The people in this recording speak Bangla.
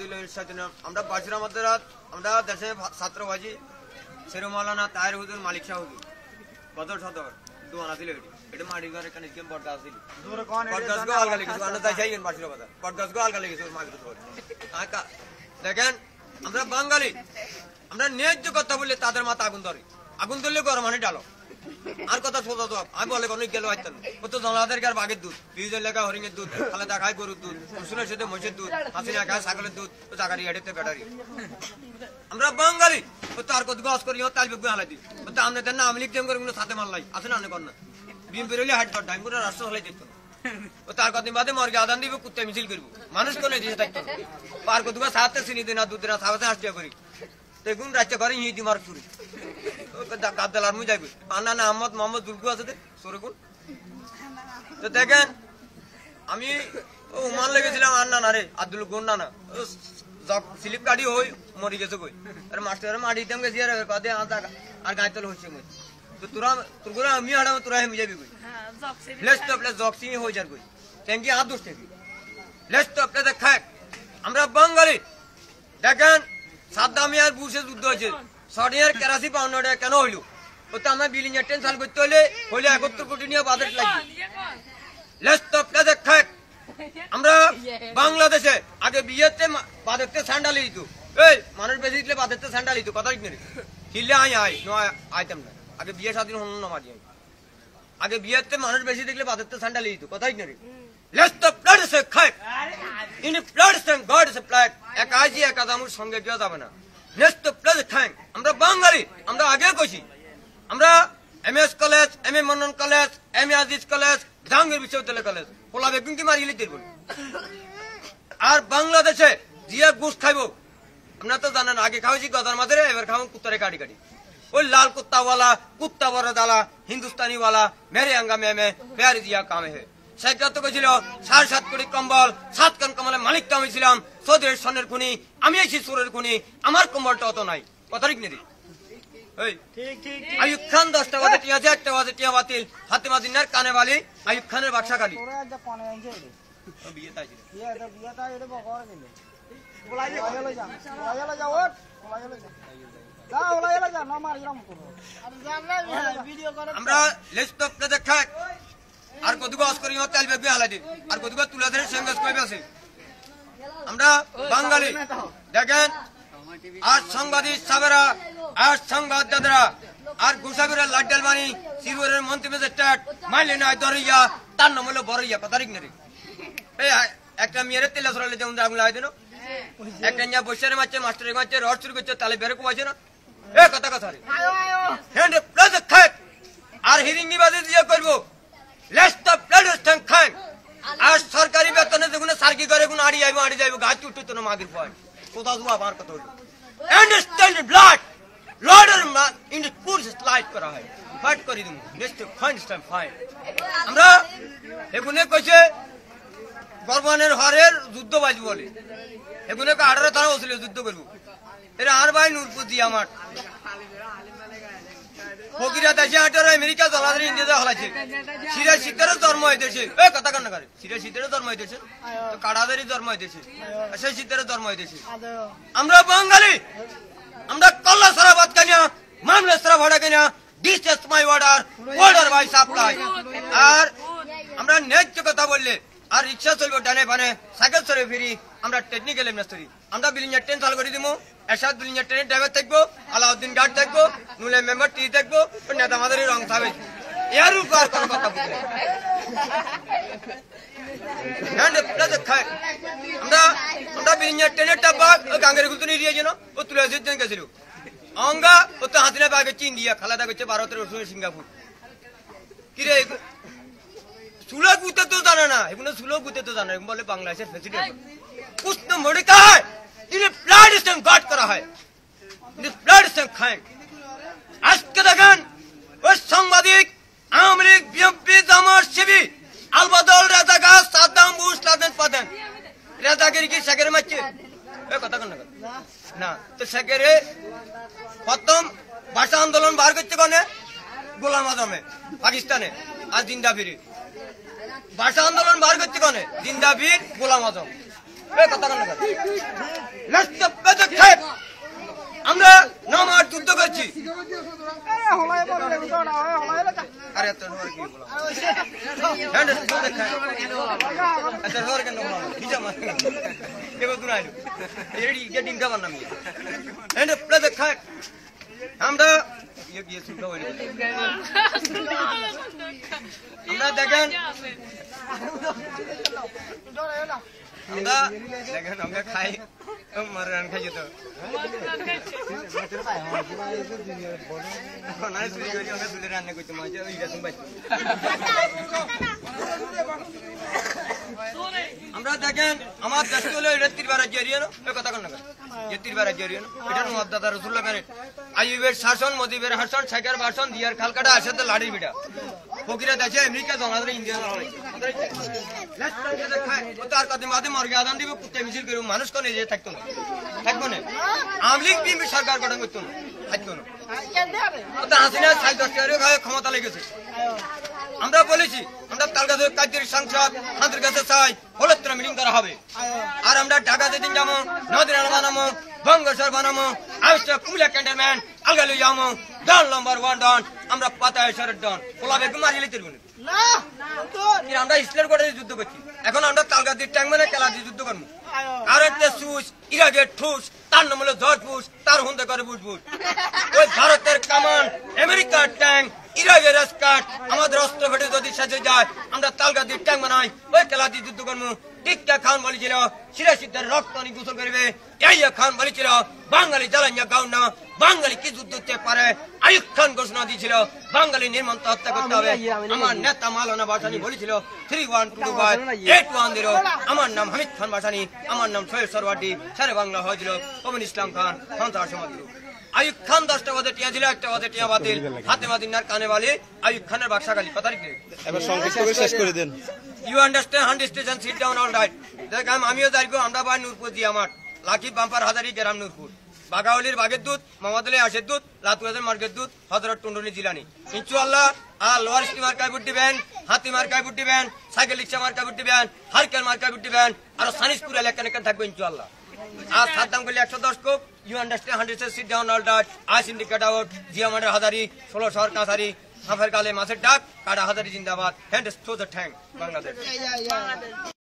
আমরা বাসিরা মাদ্রাসাত আমরা দেশে ছাত্র বাজি সেরো মাওলানা তাহের হুজুর মালিক শাহ হুজুর বদর সদর দুয়ানা ছিল এটা মাটির ঘরে কানে কেম বড় আছে বড়গাছ গো আলগা লিখেছে আমরা তাই যাইয়েন বাসিরা বাজার বড়গাছ গো আলগা লিখেছে মাগির ঘর আকা দেখেন আমরা বাঙালি আমরা ন্যায্য কথা বললে তাদের মাথা আগুন ধরলে গরম মানে ডালো আর কথা সোজা তো আমি বলে কোনো গেল আইতেন ও তো জলাদের গার বাঘের দুধ ফ্রিজের লেখা হরিণের দুধ খালেদা খায় গরুর দুধ রসুনের সাথে মহিষের দুধ হাসিনা খায় ছাগলের দুধ ও জাগারি হেঁটেতে ব্যাটারি আমরা বাঙালি ও তার কত গছ করি তাল বেগ হালাই দিই ও তো আমরা না আমি লিখতে করে সাথে মারলাই আছে না অনেক না বিম বেরোলে হাট ধর ডাইম করে রাষ্ট্র হলাই দিত ও তার কদিন বাদে মর্গে আদান দিব কুত্তে মিছিল করবো মানুষ কোনে দিয়ে থাকতো পার কত সাথে চিনি দিনা দুধ দিনা সাথে হাসিয়া করি দেখুন রাজ্য করে হিঁদি মার চুরি গাদ্দালার মুই যাইবে আন্না না আহমদ মোহাম্মদ দুলকু আছে সরকুন তো দেখেন আমি উমান লেগেছিলাম আন্না না রে আব্দুল গন্না না স্লিপ কাটি হই মরি গেছে কই আর মাস্টার মাটি দিতাম গেছি আর কাদে আর গাইতল হইছে মই তো তোর করে আমি হাড়া তোরা হেমি যাবি কই লেস তো প্লাস জক্সি হই যার কই থ্যাংক ইউ আদুস থেকে লেস তো প্লাস খাক আমরা বাঙালি দেখেন সাদ্দাম ইয়ার বুশে যুদ্ধ হয়েছে সরিয়ার কেরাসি পাউন্ডার কেন হইল ওতে আমরা বিলিং এর টেনশন করতে হলে 71 কোটি নিয়ে বাজেট লাগবে লেস তো প্লাস খাক আমরা বাংলাদেশে আগে বিয়েতে বাদেরতে স্যান্ডাল দিত এই মানুষ বেশি দিলে বাদেরতে স্যান্ডাল দিত কথা ঠিক নেই হিলে আই নো আইটেম না আগে বিয়ে স্বাধীন হন না মাঝি আগে বিয়েতে মানুষ বেশি দেখলে বাদেরতে স্যান্ডাল দিত কথা ঠিক নেই লেটস দ্য ব্লাড সে খাক in blood say god say blood এক আজি এক আদামুর সঙ্গে দেওয়া যাবে না লেটস দ্য ব্লাড খাক আমরা বাঙালি আমরা আগে কইছি আমরা MS college MA Mannan college MA Aziz college Jahangir বিশ্ববিদ্যালয় কলেজ পোলা বেগুন কি মারিয়ে লিতে বল আর বাংলাদেশে জিয়া গোশ খাইবো আপনারা তো জানেন আগে খাওয়াছি গদার মাঝে এবার খাওয়ান কুত্তারে কাটি কাটি ওই লাল কুত্তাওয়ালা কুত্তা বড় দালা হিন্দুস্তানি ওয়ালা মেরে আঙ্গা মেমে প্যারি জিয়া কামে হে সেটা তো কইছিল 7.5 কোটি কম্বল 7 কান কম্বলের মালিক তো আমি ছিলাম সৌদের সনের খুনি আমি আছি সুরের খুনি আমার কম্বলটা অত নাই কথা ঠিক নেই আইয়ুব খান 10টা বাজে টিয়া 1টা বাজে টিয়া বাতিল ফাতেমা জিন্নার কানে বালি আইয়ুব খানের বাদশা খালি বিয়ে তাই আমরা লিস্ট অফ দেখা আর কতগুলো আস করি তেল বেবি হালাই দিই আর কতগুলো তুলা ধরে সঙ্গে কইবে আছে আমরা বাঙালি দেখেন আর সাংবাদিক সাবেরা আর সংবাদদাতারা আর গুসাবিরা লাড্ডাল বানি সিরুরের মন্ত্রী ম্যাজিস্ট্রেট মাইলেনা দরিয়া তার নাম হলো বড়ইয়া কথা ঠিক নেই এই একটা মেয়ের তেলা সরালে যেমন আগুন লাগাই দেন একটা নিয়া বসের মাঝে মাস্টারের মাঝে রড শুরু করছে তাহলে বেরে কমাইছে না এ কথা কথা রে হ্যান্ড প্লাস খাক আর হিরিং নিবাদে দিয়ে করব লেটস দ্য ব্লাড স্ট্যান্ড খাক আর সরকারি বেতনে যেগুলো সার্কি করে কোন আড়ি যাইবো গাছ উঠতে তো না মাগির পয় কোথা জুয়া বার কথা হলো আন্ডারস্ট্যান্ড ব্লাড লর্ডার ইন দ্য পুরস লাইট করা হয় ফাইট করি দিমু নেক্সট ফাইন টাইম ফাইন আমরা এগুনে কইছে বর্মানের হরের যুদ্ধ বাজি বলে এগুনে 18 থানা ওসিলে যুদ্ধ করব এরা আর ভাই নূরপুতি আমার ফকিরা দেশে 18 আমেরিকা জলাধারে ইন্ডিয়া হলাছে সিরা শীতের জন্ম হইতেছে এ কথা কান্না করে সিরা শীতের জন্ম হইতেছে তো কাড়াদারি জন্ম হইতেছে সেই শীতের জন্ম হইতেছে আমরা বাঙালি আমরা কল্লা সারা বাদ কানিয়া মামলা সারা ভাড়া কানিয়া this is my order by supply আর আমরা ন্যায্য কথা বললে আর রিক্সা চলবো ডানে বানে সাইকেল চড়ে ফিরি আমরা টেকনিক্যাল এমনেস্তরি আমরা বিলিং এর টেন চালু করে দিমু এরশাদ বিলিং এর ট্রেনের ড্রাইভার থাকবো আলাউদ্দিন গার্ড থাকবো নুলে মেম্বার টি থাকবো নেতা মাদারি রং থাকবে এর উপর কোন কথা বলবে আমরা বিলিং এর ট্রেনের টাপা গাঙ্গের গুলতুনি দিয়ে যেন ও তুলে দিতে গেছিল অঙ্গা ও তো হাতিনা বাগে চীন দিয়া খালাদা করছে ভারতের সিঙ্গাপুর কিরে सुलह गुते तो जाना ना इन्हें सुलह गुते तो जाना बोले बांग्लादेश प्रेसिडेंट कुछ तो मोड़े का है इन्हें ब्लड स्टैंड गार्ड करा है इन्हें ब्लड स्टैंड खाएं आज के दगन वो सांबादिक आमलिक बीएमपी जामार शिवी अलबदल राजाका साद्दाम बुश लादेन पदन राजागिरी की शहर में चे ये कथा करना ना तो शहर प्रथम भाषा आंदोलन बाहर करते कौन है गुलाम आजम है पाकिस्तान है आज जिंदा फिरी भाषा आंदोलन बाहर करते कौन है जिंदा वीर गुलाम आजम কথা বল না লেটস দ্য খাই আমরা নামার যুদ্ধ করছি আরে তোর কি বলা হ্যান্ড স্কুল দেখা আচ্ছা ধর কেন বলা হিজা মার কেবল তুই আইলো এডি গেটিং কামান নামি হ্যান্ড প্লেস দ্য খাই আমরা ये सुनता हुआ আমরা দেখেন আমরা খাই মারান খাই যেত না সুরি করি আমরা সুলে রান্না করতে মাঝে ওই গেছুন ভাই আমরা দেখেন আমার দেশ হলো এটা 3 বার রাজ্য এরিয়া না এই কথা কোন না ये 3 বার রাজ্য এরিয়া না এটা মুহাদ্দাত রাসূলুল্লাহ করে আইয়ুবের শাসন মদিবের হাসন শেখের ভাষণ দিয়ার খালকাটা আসে তো লাড়ির বিটা ফকিরা দেশে আমেরিকা জনাদের ইন্ডিয়া তার কদিন বাদে মর্গে আদান দিব কুত্তে মিছিল করব মানুষ কোন এজে থাকতো না থাকবো না আমলিক বিএমপি সরকার গঠন করতো না থাকতো না ওটা হাসিনা 10 টাকা ক্ষমতা লেগেছে আমরা বলেছি আমরা তালগাছ কাজের সংসদ আমাদের কাছে চাই হলত্র মিটিং করা হবে আর আমরা ঢাকা যেদিন যাবো নদীর বানাবো বঙ্গসর বানাবো আইসা কুমিল্লা ক্যান্টনমেন্ট আলগালি যাবো ডন নাম্বার 1 ডন আমরা পাতায় সরের ডন ওলাবে মারিয়ে লিতে পারবো না আমরা ইসলাম করে যুদ্ধ করছি এখন আমরা তালগাছির ট্যাঙ্ক মানে খেলা দিয়ে যুদ্ধ করবো কারেন্টে সুস ইরাকের ঠুস তার নাম হলো জর্জ বুশ তার হুন্দে করে বুশ বুশ ওই ভারতের কামান আমেরিকার ট্যাঙ্ক ইরাকের স্কাট আমাদের অস্ত্র ফেটে যদি সাজে যায় আমরা তালগাছির ট্যাঙ্ক বানাই ওই খেলা দিয়ে যুদ্ধ করবো টিক্কা খান বলেছিল সিরাশিদের রক্ত নিয়ে গোসল করবে ইয়াহিয়া খান বলেছিল বাঙালি জ্বালাইয়া গাও না বাঙালি কি যুদ্ধ করতে পারে আইয়ুব খান ঘোষণা দিয়েছিল বাঙালি নির্মমতা হত্যা করতে হবে আমার নেতা মাওলানা ভাসানী বলেছিল 31258110 আমার নাম হামিদ খান ভাসানী আমার নাম সৈয়দ সরওয়ার্দী সারা বাংলা হয়েছিল ওমন ইসলাম খান সন্ত্রাস সমাধি আইয়ুব খান 10টা বাদে টিয়া ছিল একটা বাদে টিয়া বাতিল হাতে মাদিনার কানে বালি আইয়ুব খানের বাক্সা গালি কথা লিখে এবার সংক্ষিপ্ত করে শেষ করে দেন You understand? 100 station sit down all right. দেখ আমিও যাইবো আমরা বাই নূরপুর দি আমার লাকি বাম্পার হাজারি গ্রাম নূরপুর বাগাওলির বাগের দুধ মোহাম্মদুল আশের দুধ লাতুয়াদের মার্কের দুধ হযরত টুন্ডুনি জিলানি ইনশাআল্লাহ আর লোয়ার স্টিম মার্কায় বুট দিবেন হাতি মার্কায় বুট দিবেন সাইকেল রিকশা মার্কায় বুট দিবেন হারকেল মার্কায় বুট দিবেন আর সানিসপুর এলাকা এলাকা থাকবে ইনশাআল্লাহ আর সাদ্দাম গলি 110 কোপ you understand 100 sit down all right I syndicate out জিয়ামানের হাজারি 16 শহর কাছারি সাফের গালে মাছের ডাক কাটা হাজারি জিন্দাবাদ hands to the tank Bangladesh